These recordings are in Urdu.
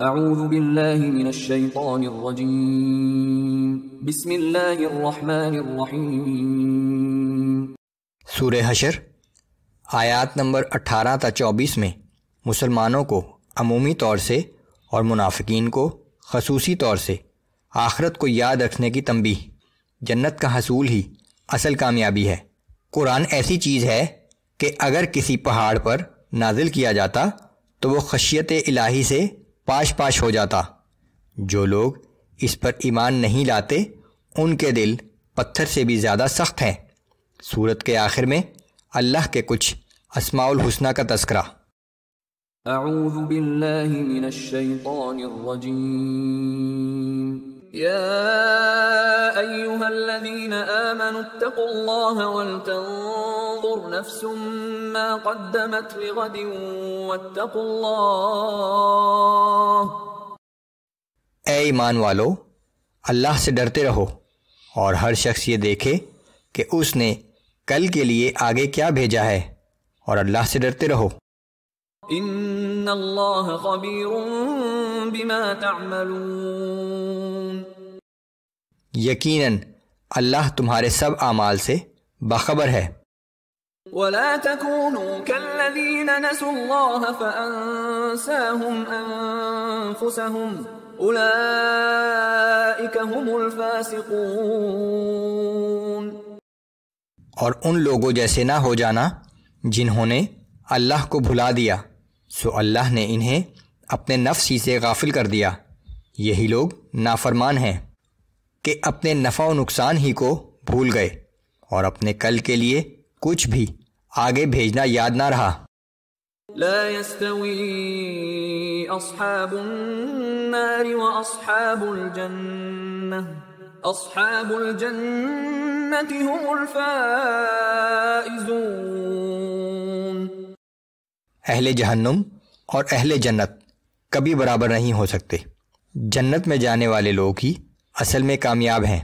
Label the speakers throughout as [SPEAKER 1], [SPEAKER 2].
[SPEAKER 1] اعوذ باللہ من الشیطان الرجیم بسم اللہ الرحمن الرحیم۔
[SPEAKER 2] سورہ حشر آیات نمبر 18 تا 24 میں مسلمانوں کو عمومی طور سے اور منافقین کو خصوصی طور سے آخرت کو یاد رکھنے کی تنبیہ، جنت کا حصول ہی اصل کامیابی ہے۔ قرآن ایسی چیز ہے کہ اگر کسی پہاڑ پر نازل کیا جاتا تو وہ خشیت الہی سے پاش پاش ہو جاتا۔ جو لوگ اس پر ایمان نہیں لاتے ان کے دل پتھر سے بھی زیادہ سخت ہیں۔ سورت کے آخر میں اللہ کے کچھ اسماء الحسنہ کا تذکرہ۔
[SPEAKER 1] اعوذ باللہ من الشیطان الرجیم یا ایہا الذین آمنوا اتقوا اللہ ولتنظر نفس ما قدمت لغد واتقوا اللہ۔
[SPEAKER 2] اے ایمان والو، اللہ سے ڈرتے رہو اور ہر شخص یہ دیکھے کہ اس نے کل کے لیے آگے کیا بھیجا ہے، اور اللہ سے ڈرتے رہو۔
[SPEAKER 1] ان اللہ خبیر بما تعملون،
[SPEAKER 2] یقیناً اللہ تمہارے سب اعمال سے باخبر ہے۔
[SPEAKER 1] ولا تكونوا كالذين نسوا الله فأنساهم أنفسهم أولئك هم الفاسقون،
[SPEAKER 2] اور ان لوگوں جیسے نہ ہو جانا جنہوں نے اللہ کو بھلا دیا، سو اللہ نے انہیں اپنے نفس ہی سے غافل کر دیا۔ یہی لوگ نافرمان ہیں کہ اپنے نفع و نقصان ہی کو بھول گئے اور اپنے کل کے لیے کچھ بھی آگے بھیجنا یاد نہ رہا۔
[SPEAKER 1] لا يستوي أصحاب النار وأصحاب الجنة أصحاب الجنة هم الفائزون،
[SPEAKER 2] اہل جہنم اور اہل جنت کبھی برابر نہیں ہو سکتے۔ جنت میں جانے والے لوگ ہی اصل میں کامیاب ہیں۔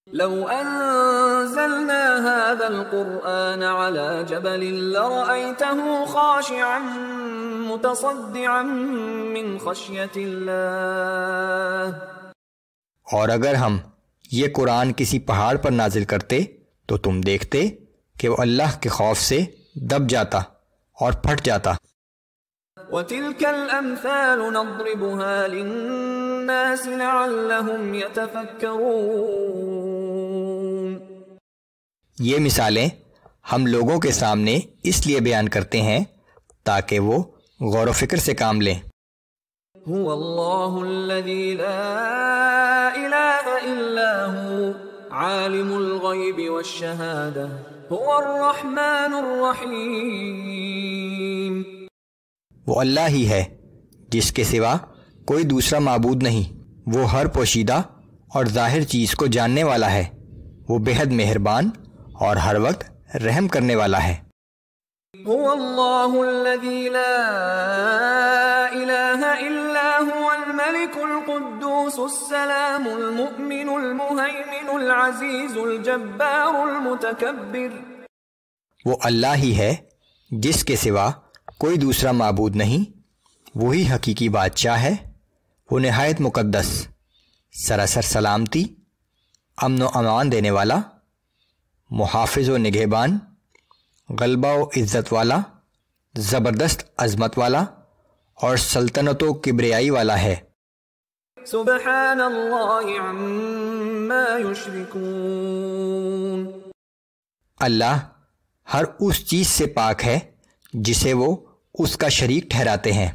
[SPEAKER 1] لو انزلنا هذا القرآن على جبل لرأيته خاشعا متصدعا من خشية الله،
[SPEAKER 2] اور اگر ہم یہ قرآن کسی پہاڑ پر نازل کرتے تو تم دیکھتے کہ وہ اللہ کے خوف سے دب جاتا اور پھٹ جاتا۔
[SPEAKER 1] وَتِلْكَ الْأَمْثَالُ نَضْرِبُهَا لِلنَّاسِ لَعَلَّهُمْ يَتَفَكَّرُونَ،
[SPEAKER 2] یہ مثالیں ہم لوگوں کے سامنے اس لیے بیان کرتے ہیں تاکہ وہ غور و فکر سے کام لیں۔
[SPEAKER 1] هُوَ اللَّهُ الَّذِي لَا إِلَٰهَ إِلَّا هُوَ عَالِمُ الْغَيْبِ وَالشَّهَادَةِ هُوَ الرَّحْمَٰنُ الرَّحِيمُ،
[SPEAKER 2] وہ اللہ ہی ہے جس کے سوا کوئی دوسرا معبود نہیں، وہ ہر پوشیدہ اور ظاہر چیز کو جاننے والا ہے، وہ بےحد مہربان اور ہر وقت رحم کرنے والا ہے۔
[SPEAKER 1] هو اللہ الذی لا الہ الا هو الملک القدوس السلام المؤمن المہیمن العزیز الجبار المتکبر،
[SPEAKER 2] وہ اللہ ہی ہے جس کے سوا کوئی دوسرا معبود نہیں، وہی حقیقی بادشاہ ہے، وہ نہایت مقدس، سراسر سلامتی، امن و امان دینے والا، محافظ و نگہبان، غلبہ و عزت والا، زبردست عظمت والا اور سلطنت و کبریائی والا ہے۔
[SPEAKER 1] سبحان اللہ عما یشرکون،
[SPEAKER 2] اللہ ہر اس چیز سے پاک ہے جسے وہ اس کا شریک ٹھہراتے ہیں۔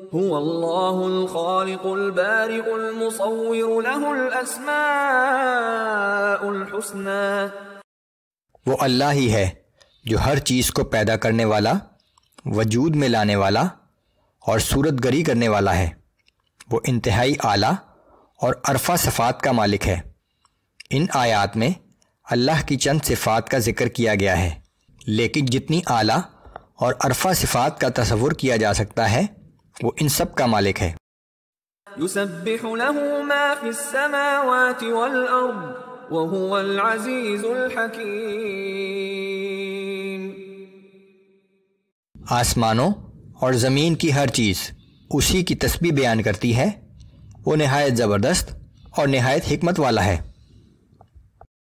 [SPEAKER 1] هو اللہ الخالق البارئ المصور له الاسماء الحسنى،
[SPEAKER 2] وہ اللہ ہی ہے جو ہر چیز کو پیدا کرنے والا، وجود میں لانے والا اور صورت گری کرنے والا ہے، وہ انتہائی اعلیٰ اور عرفہ صفات کا مالک ہے۔ ان آیات میں اللہ کی چند صفات کا ذکر کیا گیا ہے، لیکن جتنی اعلیٰ اور عرفہ صفات کا تصور کیا جا سکتا ہے وہ ان سب کا مالک ہے۔
[SPEAKER 1] یسبح له ما فی السماوات والارض وهو العزیز الحکیم،
[SPEAKER 2] آسمانوں اور زمین کی ہر چیز اسی کی تسبیح بیان کرتی ہے وہ نہایت زبردست اور نہایت حکمت والا ہے۔